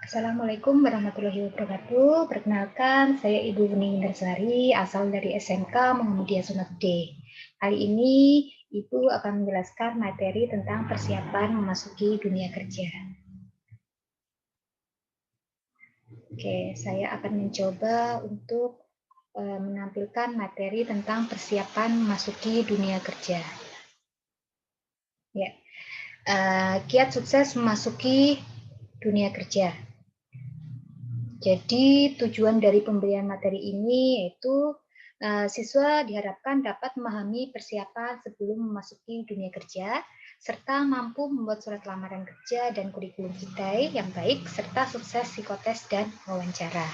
Assalamualaikum warahmatullahi wabarakatuh. Perkenalkan, saya Ibu Bening Indrasari, asal dari SMK Muhammadiyah Sunakde. Kali ini Ibu akan menjelaskan materi tentang persiapan memasuki dunia kerja. Oke, saya akan mencoba untuk menampilkan materi tentang persiapan memasuki dunia kerja. Ya, kiat sukses memasuki dunia kerja. Jadi tujuan dari pemberian materi ini yaitu siswa diharapkan dapat memahami persiapan sebelum memasuki dunia kerja, serta mampu membuat surat lamaran kerja dan kurikulum vitae yang baik, serta sukses psikotes dan wawancara.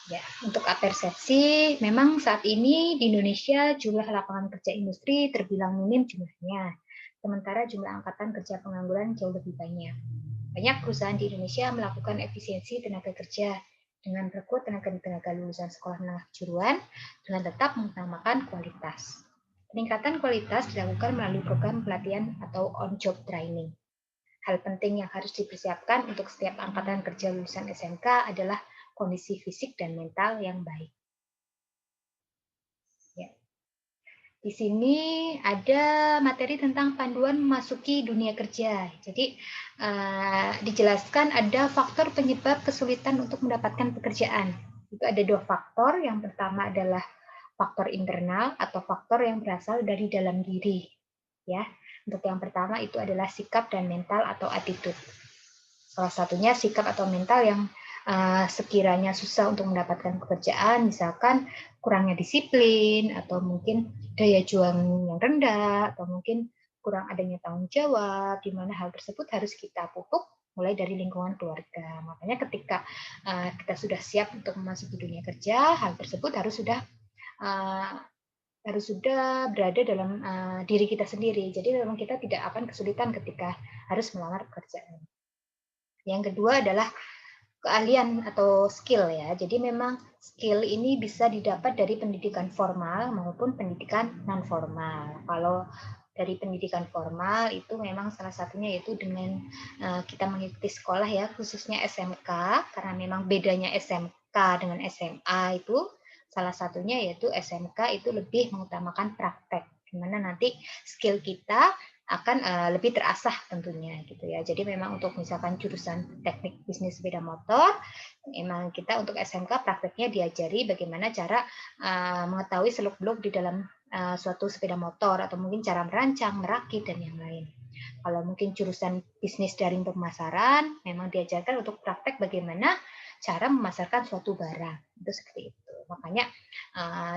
Ya, untuk persepsi, memang saat ini di Indonesia jumlah lapangan kerja industri terbilang minim jumlahnya, sementara jumlah angkatan kerja pengangguran jauh lebih banyak. Banyak perusahaan di Indonesia melakukan efisiensi tenaga kerja dengan merekrut tenaga lulusan sekolah menengah kejuruan dengan tetap mengutamakan kualitas. Peningkatan kualitas dilakukan melalui program pelatihan atau on-job training. Hal penting yang harus dipersiapkan untuk setiap angkatan kerja lulusan SMK adalah kondisi fisik dan mental yang baik. Ya. Di sini ada materi tentang panduan memasuki dunia kerja. Jadi dijelaskan ada faktor penyebab kesulitan untuk mendapatkan pekerjaan. Itu ada 2 faktor. Yang pertama adalah faktor internal atau faktor yang berasal dari dalam diri. Ya, untuk yang pertama itu adalah sikap dan mental atau attitude. Salah satunya sikap atau mental yang sekiranya susah untuk mendapatkan pekerjaan, misalkan kurangnya disiplin, atau mungkin daya juang yang rendah, atau mungkin kurang adanya tanggung jawab, di mana hal tersebut harus kita pupuk mulai dari lingkungan keluarga. Makanya ketika kita sudah siap untuk memasuki dunia kerja, hal tersebut harus sudah berada dalam diri kita sendiri. Jadi memang kita tidak akan kesulitan ketika harus melamar pekerjaan. Yang kedua adalah keahlian atau skill ya. Jadi memang skill ini bisa didapat dari pendidikan formal maupun pendidikan non formal. Kalau dari pendidikan formal itu memang salah satunya yaitu dengan kita mengikuti sekolah ya, khususnya SMK, karena memang bedanya SMK dengan SMA itu salah satunya yaitu SMK itu lebih mengutamakan praktek, di mana nanti skill kita akan lebih terasah tentunya gitu ya. Jadi memang untuk misalkan jurusan teknik bisnis sepeda motor, memang kita untuk SMK prakteknya diajari bagaimana cara mengetahui seluk-beluk di dalam suatu sepeda motor, atau mungkin cara merancang, merakit, dan yang lain. Kalau mungkin jurusan bisnis daring pemasaran, memang diajarkan untuk praktek bagaimana cara memasarkan suatu barang. Itu seperti itu. Makanya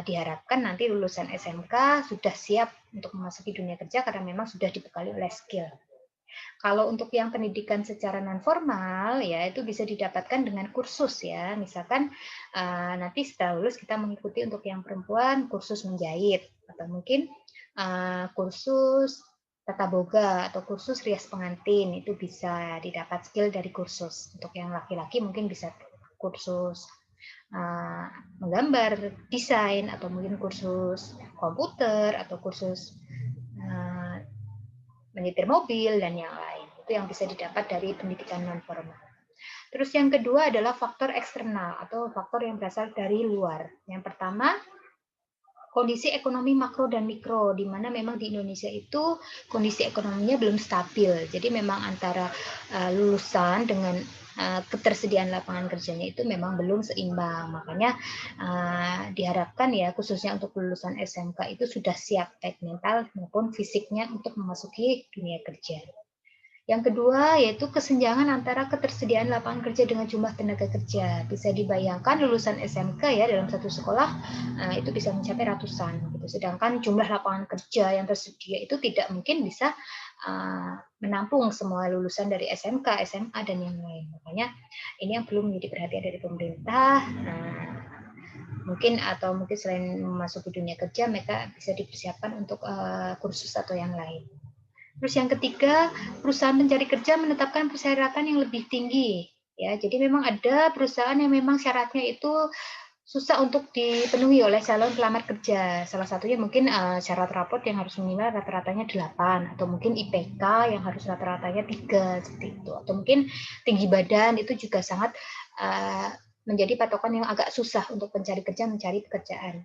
diharapkan nanti lulusan SMK sudah siap untuk memasuki dunia kerja karena memang sudah dibekali oleh skill. Kalau untuk yang pendidikan secara non formal ya itu bisa didapatkan dengan kursus ya. Misalkan nanti setelah lulus kita mengikuti untuk yang perempuan kursus menjahit, atau mungkin kursus tata boga atau kursus rias pengantin, itu bisa didapat skill dari kursus. Untuk yang laki-laki mungkin bisa kursus menggambar, desain, atau mungkin kursus komputer atau kursus menyetir mobil dan yang lain. Itu yang bisa didapat dari pendidikan non formal. Terus yang kedua adalah faktor eksternal atau faktor yang berasal dari luar. Yang pertama, kondisi ekonomi makro dan mikro, di mana memang di Indonesia itu kondisi ekonominya belum stabil. Jadi memang antara lulusan dengan ketersediaan lapangan kerjanya itu memang belum seimbang. Makanya diharapkan ya khususnya untuk lulusan SMK itu sudah siap baik mental maupun fisiknya untuk memasuki dunia kerja. Yang kedua yaitu kesenjangan antara ketersediaan lapangan kerja dengan jumlah tenaga kerja. Bisa dibayangkan lulusan SMK ya dalam satu sekolah itu bisa mencapai ratusan gitu. Sedangkan jumlah lapangan kerja yang tersedia itu tidak mungkin bisa menampung semua lulusan dari SMK, SMA dan yang lain. Makanya ini yang perlu menjadi perhatian dari pemerintah. Mungkin selain memasuki dunia kerja mereka bisa dipersiapkan untuk kursus atau yang lain. Terus yang ketiga, perusahaan pencari kerja menetapkan persyaratan yang lebih tinggi. Ya, jadi memang ada perusahaan yang memang syaratnya itu susah untuk dipenuhi oleh calon pelamar kerja. Salah satunya mungkin syarat raport yang harus minimal rata-ratanya 8, atau mungkin IPK yang harus rata-ratanya 3, seperti itu. Atau mungkin tinggi badan, itu juga sangat menjadi patokan yang agak susah untuk pencari kerja mencari pekerjaan.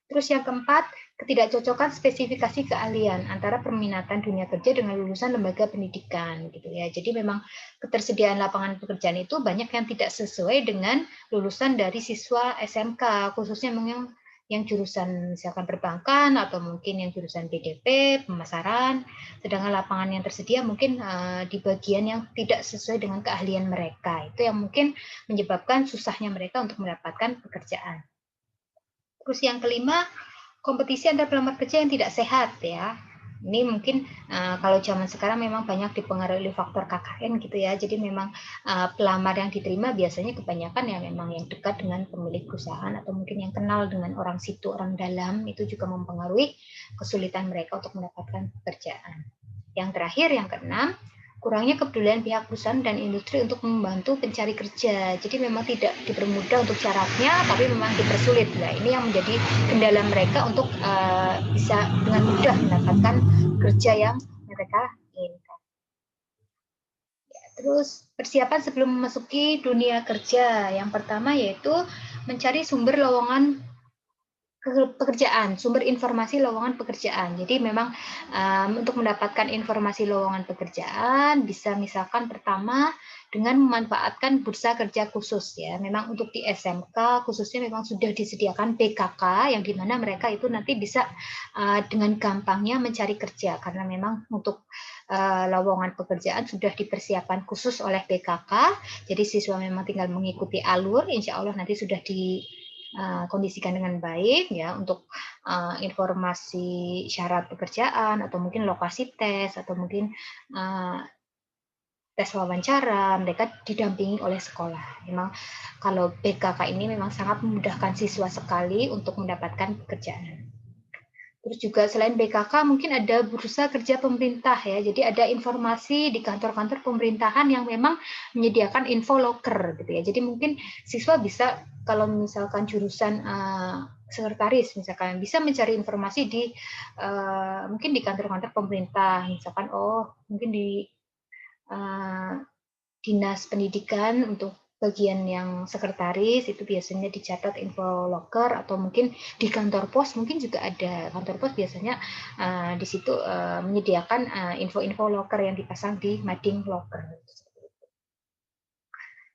Terus yang keempat, ketidakcocokan spesifikasi keahlian antara peminatan dunia kerja dengan lulusan lembaga pendidikan, gitu ya. Jadi memang ketersediaan lapangan pekerjaan itu banyak yang tidak sesuai dengan lulusan dari siswa SMK, khususnya memang yang jurusan misalkan perbankan atau mungkin yang jurusan BDP, pemasaran, sedangkan lapangan yang tersedia mungkin di bagian yang tidak sesuai dengan keahlian mereka. Itu yang mungkin menyebabkan susahnya mereka untuk mendapatkan pekerjaan. Terus yang kelima, kompetisi antar pelamar kerja yang tidak sehat ya. Ini mungkin kalau zaman sekarang memang banyak dipengaruhi oleh faktor KKN gitu ya. Jadi memang pelamar yang diterima biasanya kebanyakan yang memang yang dekat dengan pemilik perusahaan atau mungkin yang kenal dengan orang situ, orang dalam, itu juga mempengaruhi kesulitan mereka untuk mendapatkan pekerjaan. Yang terakhir, yang keenam, kurangnya kepedulian pihak perusahaan dan industri untuk membantu pencari kerja. Jadi memang tidak dipermudah untuk syaratnya, tapi memang dipersulit. Nah, ini yang menjadi kendala mereka untuk bisa dengan mudah mendapatkan kerja yang mereka inginkan. Ya, terus persiapan sebelum memasuki dunia kerja. Yang pertama yaitu mencari sumber lowongan pekerjaan, sumber informasi lowongan pekerjaan. Jadi memang untuk mendapatkan informasi lowongan pekerjaan bisa misalkan pertama dengan memanfaatkan bursa kerja khusus ya. Memang untuk di SMK khususnya memang sudah disediakan BKK yang dimana mereka itu nanti bisa dengan gampangnya mencari kerja karena memang untuk lowongan pekerjaan sudah dipersiapkan khusus oleh BKK. Jadi siswa memang tinggal mengikuti alur, insya Allah nanti sudah kondisikan dengan baik ya untuk informasi syarat pekerjaan atau mungkin lokasi tes atau mungkin tes wawancara, mereka didampingi oleh sekolah. Memang kalau BKK ini memang sangat memudahkan siswa sekali untuk mendapatkan pekerjaan. Terus juga selain BKK mungkin ada bursa kerja pemerintah ya. Jadi ada informasi di kantor-kantor pemerintahan yang memang menyediakan info loker gitu ya. Jadi mungkin siswa bisa kalau misalkan jurusan sekretaris misalkan bisa mencari informasi di mungkin di kantor-kantor pemerintah misalkan mungkin di dinas pendidikan untuk bagian yang sekretaris itu biasanya dicatat info loker atau mungkin di kantor pos mungkin juga ada kantor pos biasanya di situ menyediakan info-info loker yang dipasang di mading loker.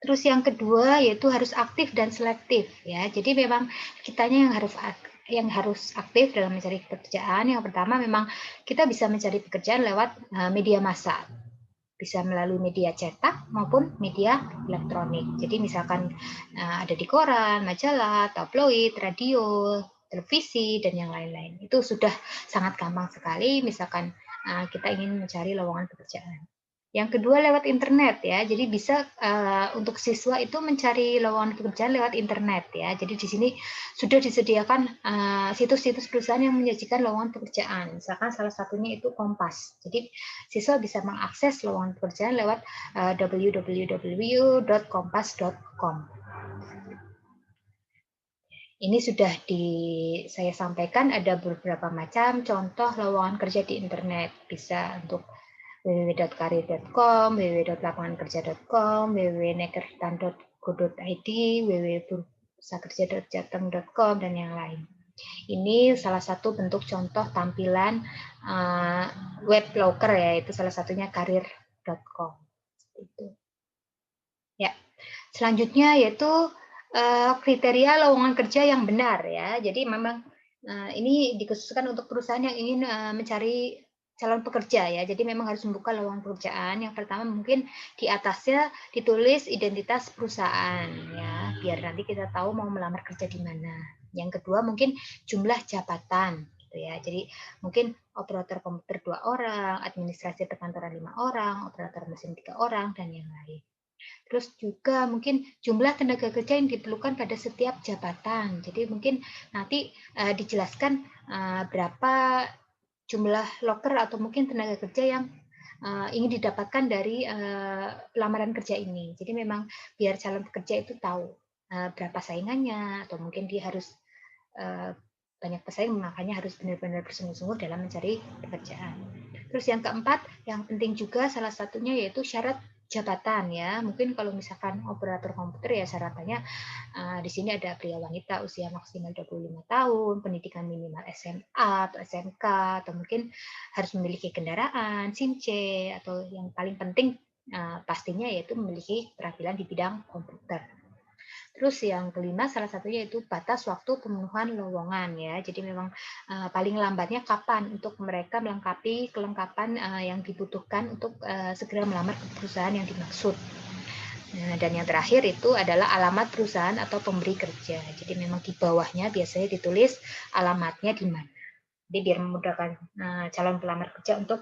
Terus yang kedua yaitu harus aktif dan selektif ya. Jadi memang kitanya yang harus aktif dalam mencari pekerjaan. Yang pertama memang kita bisa mencari pekerjaan lewat media massa. Bisa melalui media cetak maupun media elektronik. Jadi misalkan ada di koran, majalah, tabloid, radio, televisi, dan yang lain-lain. Itu sudah sangat gampang sekali misalkan kita ingin mencari lowongan pekerjaan. Yang kedua lewat internet ya. Jadi bisa untuk siswa itu mencari lowongan pekerjaan lewat internet ya. Jadi di sini sudah disediakan situs-situs perusahaan yang menyajikan lowongan pekerjaan. Misalkan salah satunya itu Kompas. Jadi siswa bisa mengakses lowongan pekerjaan lewat www.kompas.com. Ini sudah saya sampaikan ada beberapa macam contoh lowongan kerja di internet. Bisa untuk www.karir.com, www.lapangankerja.com, www.nekertan.go.id, www.bursakerja.jateng.com, dan yang lain. Ini salah satu bentuk contoh tampilan web loker ya, itu salah satunya karir.com. Ya, selanjutnya yaitu kriteria lowongan kerja yang benar ya. Jadi memang ini dikhususkan untuk perusahaan yang ingin mencari calon pekerja ya. Jadi memang harus membuka lowongan pekerjaan. Yang pertama mungkin di atasnya ditulis identitas perusahaan ya, biar nanti kita tahu mau melamar kerja di mana. Yang kedua mungkin jumlah jabatan gitu ya. Jadi mungkin operator komputer 2 orang, administrasi perkantoran 5 orang, operator mesin 3 orang, dan yang lain. Terus juga mungkin jumlah tenaga kerja yang diperlukan pada setiap jabatan. Jadi mungkin nanti dijelaskan berapa jumlah loker atau mungkin tenaga kerja yang ingin didapatkan dari lamaran kerja ini. Jadi memang biar calon pekerja itu tahu. berapa saingannya, atau mungkin dia harus banyak pesaing, makanya harus benar-benar bersungguh-sungguh dalam mencari pekerjaan. Terus yang keempat, yang penting juga salah satunya yaitu syarat jabatan ya. Mungkin kalau misalkan operator komputer ya syaratannya di sini ada pria wanita usia maksimal 25 tahun, pendidikan minimal SMA atau SMK, atau mungkin harus memiliki kendaraan, SIM C, atau yang paling penting pastinya yaitu memiliki keterampilan di bidang komputer. Terus yang kelima salah satunya itu batas waktu pemenuhan lowongan ya. Jadi memang paling lambatnya kapan untuk mereka melengkapi kelengkapan yang dibutuhkan untuk segera melamar ke perusahaan yang dimaksud. Nah, dan yang terakhir itu adalah alamat perusahaan atau pemberi kerja. Jadi memang di bawahnya biasanya ditulis alamatnya di mana. Jadi biar memudahkan calon pelamar kerja untuk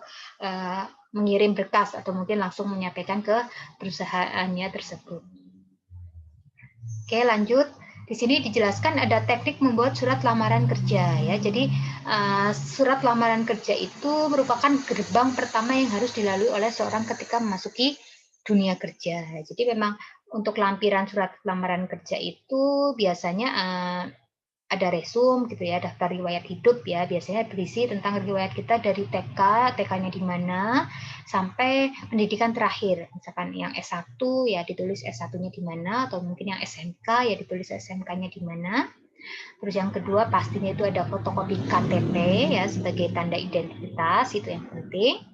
mengirim berkas atau mungkin langsung menyampaikan ke perusahaannya tersebut. Oke, lanjut. Di sini dijelaskan ada teknik membuat surat lamaran kerja ya. Jadi surat lamaran kerja itu merupakan gerbang pertama yang harus dilalui oleh seorang ketika memasuki dunia kerja. Jadi memang untuk lampiran surat lamaran kerja itu biasanya ada resume gitu ya, daftar riwayat hidup ya, biasanya berisi tentang riwayat kita dari TK, TK-nya di mana, sampai pendidikan terakhir. Misalkan yang S1 ya ditulis S1-nya di mana, atau mungkin yang SMK ya ditulis SMK-nya di mana. Terus yang kedua pastinya itu ada fotokopi KTP ya sebagai tanda identitas, itu yang penting.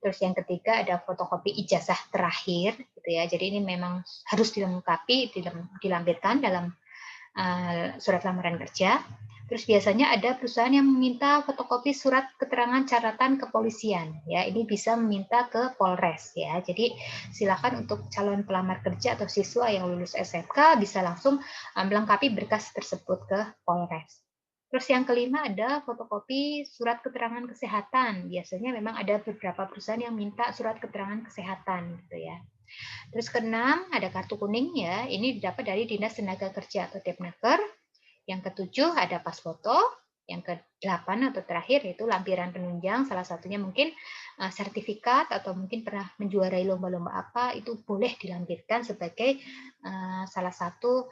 Terus yang ketiga ada fotokopi ijazah terakhir gitu ya. Jadi ini memang harus dilengkapi, dilampirkan dalam surat lamaran kerja. Terus biasanya ada perusahaan yang meminta fotokopi surat keterangan catatan kepolisian. Ya, ini bisa meminta ke Polres ya. Jadi silakan untuk calon pelamar kerja atau siswa yang lulus SMK bisa langsung melengkapi berkas tersebut ke Polres. Terus yang kelima ada fotokopi surat keterangan kesehatan. Biasanya memang ada beberapa perusahaan yang minta surat keterangan kesehatan gitu ya. Terus keenam ada kartu kuning ya, ini didapat dari Dinas Tenaga Kerja atau Depnaker. Yang ketujuh ada pas foto. Yang kedelapan atau terakhir yaitu lampiran penunjang, salah satunya mungkin sertifikat atau mungkin pernah menjuarai lomba-lomba apa, itu boleh dilampirkan sebagai salah satu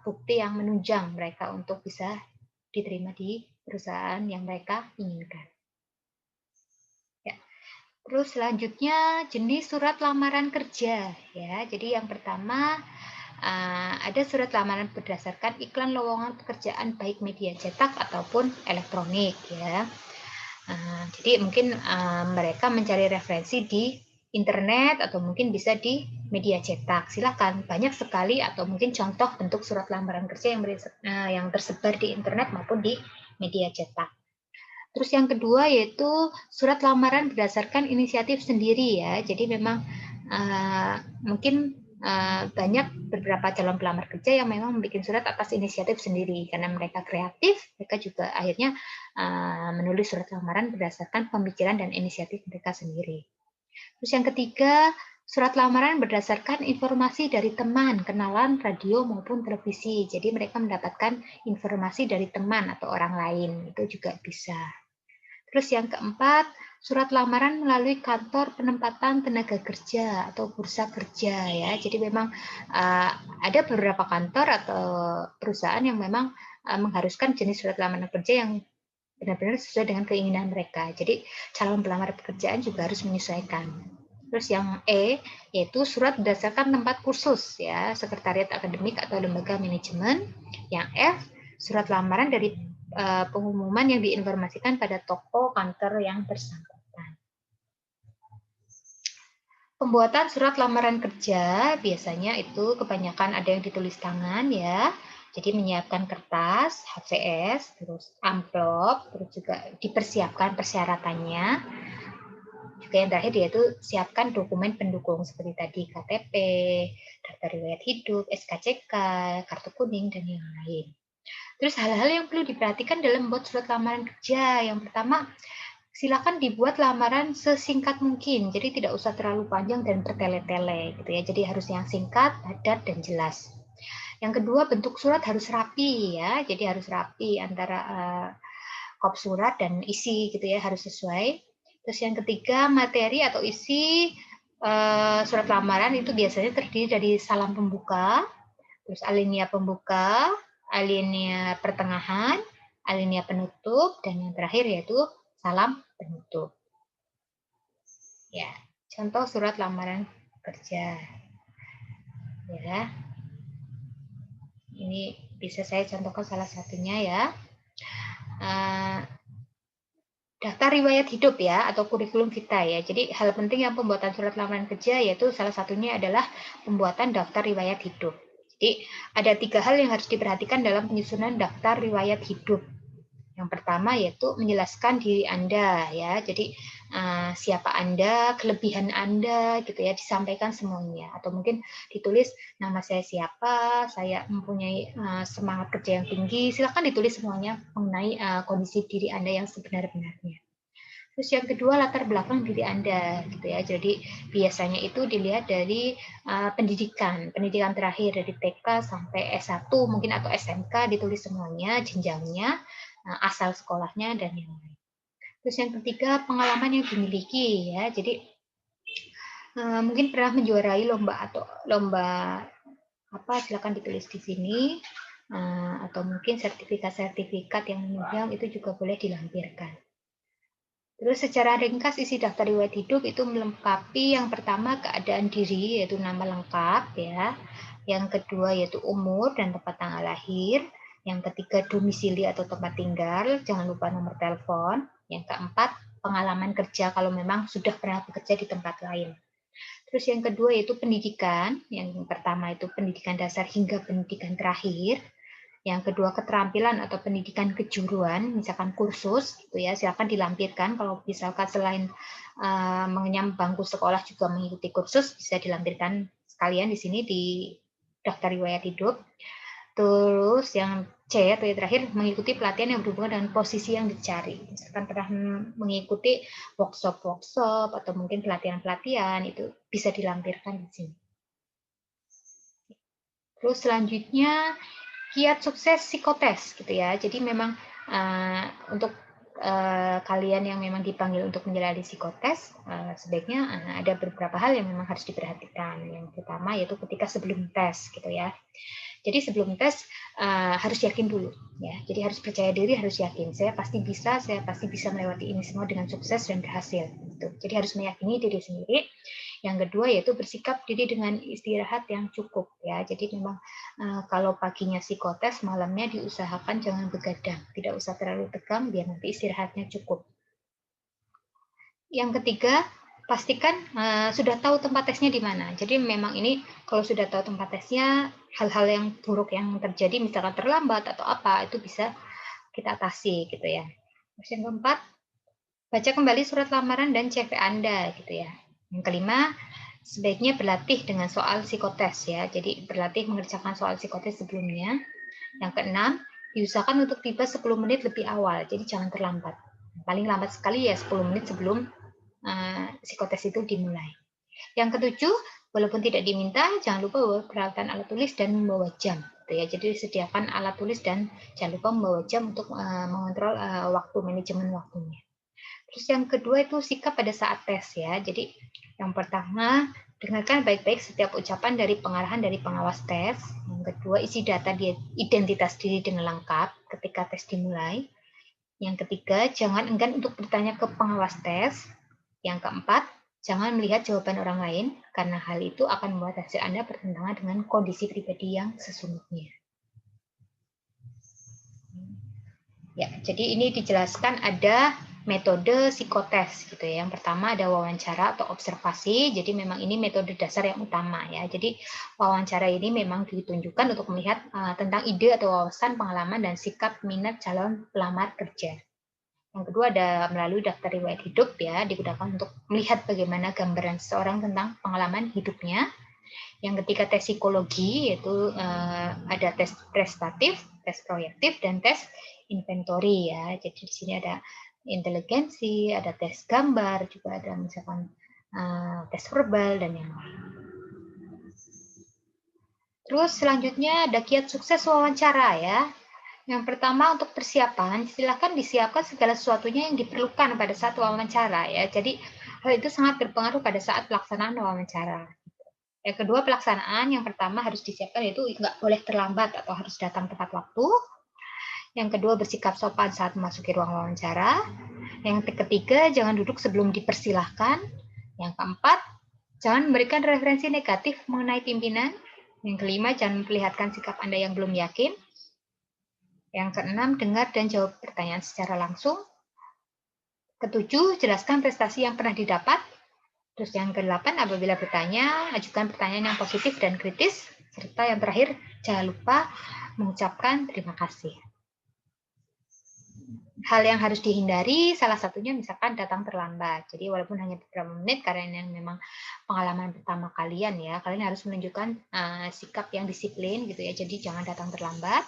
bukti yang menunjang mereka untuk bisa diterima di perusahaan yang mereka inginkan. Terus selanjutnya jenis surat lamaran kerja ya. Jadi yang pertama ada surat lamaran berdasarkan iklan lowongan pekerjaan baik media cetak ataupun elektronik ya. Jadi mungkin mereka mencari referensi di internet atau mungkin bisa di media cetak. Silakan, banyak sekali atau mungkin contoh bentuk surat lamaran kerja yang tersebar di internet maupun di media cetak. Terus yang kedua yaitu surat lamaran berdasarkan inisiatif sendiri ya. Jadi memang mungkin banyak beberapa calon pelamar kerja yang memang membuat surat atas inisiatif sendiri karena mereka kreatif, mereka juga akhirnya menulis surat lamaran berdasarkan pemikiran dan inisiatif mereka sendiri. Terus yang ketiga, surat lamaran berdasarkan informasi dari teman, kenalan, radio maupun televisi. Jadi mereka mendapatkan informasi dari teman atau orang lain, itu juga bisa. Terus yang keempat, surat lamaran melalui kantor penempatan tenaga kerja atau bursa kerja ya. Jadi memang ada beberapa kantor atau perusahaan yang memang mengharuskan jenis surat lamaran kerja yang benar-benar sesuai dengan keinginan mereka. Jadi calon pelamar pekerjaan juga harus menyesuaikan. Terus yang E yaitu surat berdasarkan tempat kursus ya, sekretariat akademik atau lembaga manajemen. Yang F, surat lamaran dari pengumuman yang diinformasikan pada toko kantor yang bersangkutan. Pembuatan surat lamaran kerja biasanya itu kebanyakan ada yang ditulis tangan ya. Jadi menyiapkan kertas, HVS, terus amplop, terus juga dipersiapkan persyaratannya. Juga yang terakhir yaitu siapkan dokumen pendukung seperti tadi KTP, daftar riwayat hidup, SKCK, kartu kuning, dan yang lain. Terus hal-hal yang perlu diperhatikan dalam membuat surat lamaran kerja. Yang pertama, silakan dibuat lamaran sesingkat mungkin. Jadi tidak usah terlalu panjang dan bertele-tele gitu ya. Jadi harus yang singkat, padat dan jelas. Yang kedua, bentuk surat harus rapi ya. Jadi harus rapi antara kop surat dan isi gitu ya, harus sesuai. Terus yang ketiga, materi atau isi surat lamaran itu biasanya terdiri dari salam pembuka, terus alinea pembuka, alinea pertengahan, alinea penutup, dan yang terakhir yaitu salam penutup. Ya, contoh surat lamaran kerja. Ya, ini bisa saya contohkan salah satunya ya. Daftar riwayat hidup ya, atau kurikulum vitae ya. Jadi hal penting yang pembuatan surat lamaran kerja yaitu salah satunya adalah pembuatan daftar riwayat hidup. Jadi ada 3 hal yang harus diperhatikan dalam penyusunan daftar riwayat hidup. Yang pertama yaitu menjelaskan diri Anda ya. Jadi siapa Anda, kelebihan Anda gitu ya, disampaikan semuanya. Atau mungkin ditulis nama saya siapa, saya mempunyai semangat kerja yang tinggi. Silakan ditulis semuanya mengenai kondisi diri Anda yang sebenar-benarnya. Terus yang kedua latar belakang diri Anda gitu ya. Jadi biasanya itu dilihat dari pendidikan terakhir dari TK sampai S1 mungkin atau SMK ditulis semuanya, jenjangnya, asal sekolahnya dan yang lain. Terus yang ketiga pengalaman yang dimiliki ya. Jadi mungkin pernah menjuarai lomba atau lomba apa silakan ditulis di sini. Atau mungkin sertifikat-sertifikat yang menunjang itu juga boleh dilampirkan. Terus secara ringkas isi daftar riwayat hidup itu melengkapi yang pertama keadaan diri yaitu nama lengkap ya. Yang kedua yaitu umur dan tempat tanggal lahir. Yang ketiga domisili atau tempat tinggal, jangan lupa nomor telepon. Yang keempat pengalaman kerja kalau memang sudah pernah bekerja di tempat lain. Terus yang kedua yaitu pendidikan. Yang pertama itu pendidikan dasar hingga pendidikan terakhir. Yang kedua keterampilan atau pendidikan kejuruan, misalkan kursus, gitu ya, silakan dilampirkan. Kalau misalkan selain mengenyam bangku sekolah juga mengikuti kursus, bisa dilampirkan sekalian di sini di daftar riwayat hidup. Terus yang C atau yang terakhir mengikuti pelatihan yang berhubungan dengan posisi yang dicari. Misalkan pernah mengikuti workshop atau mungkin pelatihan-pelatihan itu bisa dilampirkan di sini. Terus selanjutnya kiat sukses psikotes gitu ya. Jadi memang untuk kalian yang memang dipanggil untuk menjalani psikotes, sebaiknya ada beberapa hal yang memang harus diperhatikan. Yang pertama yaitu ketika sebelum tes gitu ya. Jadi sebelum tes harus yakin dulu ya. Jadi harus percaya diri, harus yakin. Saya pasti bisa melewati ini semua dengan sukses dan berhasil. Gitu. Jadi harus meyakini diri sendiri. Yang kedua yaitu bersikap diri dengan istirahat yang cukup ya. Jadi memang kalau paginya psikotes, malamnya diusahakan jangan begadang, tidak usah terlalu tegang biar nanti istirahatnya cukup. Yang ketiga, pastikan sudah tahu tempat tesnya di mana. Jadi memang ini kalau sudah tahu tempat tesnya, hal-hal yang buruk yang terjadi misalkan terlambat atau apa itu bisa kita atasi gitu ya. Terus yang keempat, baca kembali surat lamaran dan CV Anda gitu ya. Yang kelima, sebaiknya berlatih dengan soal psikotes ya. Jadi berlatih mengerjakan soal psikotes sebelumnya. Yang keenam, diusahakan untuk tiba 10 menit lebih awal. Jadi jangan terlambat. Paling lambat sekali ya 10 menit sebelum psikotes itu dimulai. Yang ketujuh, walaupun tidak diminta, jangan lupa bawa peralatan alat tulis dan membawa jam. Gitu ya. Jadi sediakan alat tulis dan jangan lupa membawa jam untuk mengontrol waktu, manajemen waktunya. Terus yang kedua itu sikap pada saat tes ya. Jadi yang pertama, dengarkan baik-baik setiap ucapan dari pengarahan dari pengawas tes. Yang kedua, isi data identitas diri dengan lengkap ketika tes dimulai. Yang ketiga, jangan enggan untuk bertanya ke pengawas tes. Yang keempat, jangan melihat jawaban orang lain, karena hal itu akan membuat hasil Anda bertentangan dengan kondisi pribadi yang sesungguhnya. Ya, jadi ini dijelaskan ada metode psikotes gitu ya. Yang pertama ada wawancara atau observasi. Jadi memang ini metode dasar yang utama ya. Jadi wawancara ini memang ditunjukkan untuk melihat tentang ide atau wawasan, pengalaman dan sikap minat calon pelamar kerja. Yang kedua ada melalui daftar riwayat hidup ya, digunakan untuk melihat bagaimana gambaran seseorang tentang pengalaman hidupnya. Yang ketiga tes psikologi yaitu ada tes prestatif, tes proyektif dan tes inventory ya. Jadi di sini ada inteligensi, ada tes gambar, juga ada misalkan tes verbal dan yang lain. Terus selanjutnya ada kiat sukses wawancara ya. Yang pertama untuk persiapan, silakan disiapkan segala sesuatunya yang diperlukan pada saat wawancara ya. Jadi hal itu sangat berpengaruh pada saat pelaksanaan wawancara. Yang kedua, pelaksanaan. Yang pertama harus disiapkan, yaitu nggak boleh terlambat atau harus datang tepat waktu. Yang kedua, bersikap sopan saat memasuki ruang wawancara. Yang ketiga, jangan duduk sebelum dipersilahkan. Yang keempat, jangan memberikan referensi negatif mengenai pimpinan. Yang kelima, jangan memperlihatkan sikap Anda yang belum yakin. Yang keenam, dengar dan jawab pertanyaan secara langsung. Ketujuh, jelaskan prestasi yang pernah didapat. Terus yang ke-8, apabila bertanya, ajukan pertanyaan yang positif dan kritis. Serta yang terakhir, jangan lupa mengucapkan terima kasih. Hal yang harus dihindari, salah satunya misalkan datang terlambat. Jadi walaupun hanya beberapa menit, karena ini memang pengalaman pertama kalian ya, kalian harus menunjukkan sikap yang disiplin gitu ya. Jadi jangan datang terlambat.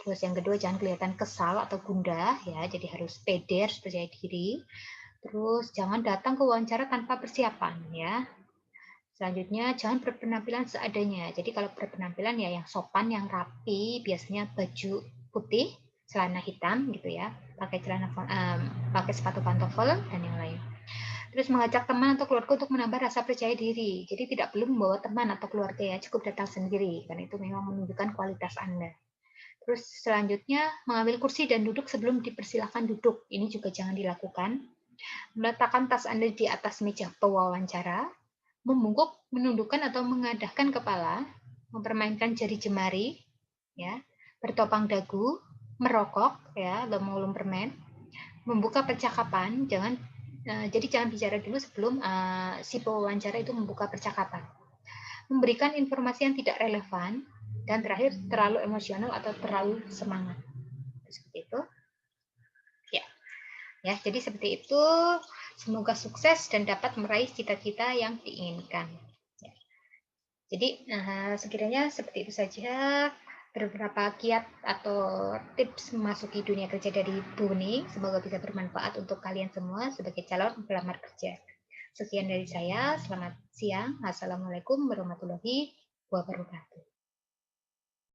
Terus yang kedua, jangan kelihatan kesal atau gundah ya. Jadi harus pede, harus percaya diri. Terus jangan datang ke wawancara tanpa persiapan ya. Selanjutnya jangan berpenampilan seadanya. Jadi kalau berpenampilan ya yang sopan, yang rapi, biasanya baju putih, celana hitam gitu ya, pakai pakai sepatu pantofel dan yang lain. Terus mengajak teman atau keluarga untuk menambah rasa percaya diri. Jadi tidak perlu membawa teman atau keluarga ya, cukup datang sendiri karena itu memang menunjukkan kualitas Anda. Terus selanjutnya mengambil kursi dan duduk sebelum dipersilahkan duduk. Ini juga jangan dilakukan. Meletakkan tas Anda di atas meja pewawancara, membungkuk, menundukkan atau mengadahkan kepala, mempermainkan jari jemari, ya, bertopang dagu, merokok, ya, atau mengulum permen, membuka percakapan, jadi jangan bicara dulu sebelum si pewawancara itu membuka percakapan, memberikan informasi yang tidak relevan, dan terakhir terlalu emosional atau terlalu semangat. Seperti itu. Ya, jadi seperti itu. Semoga sukses dan dapat meraih cita-cita yang diinginkan. Ya. Jadi sekiranya seperti itu saja beberapa kiat atau tips memasuki dunia kerja dari Buni. Semoga bisa bermanfaat untuk kalian semua sebagai calon pelamar kerja. Sekian dari saya. Selamat siang. Assalamualaikum warahmatullahi wabarakatuh.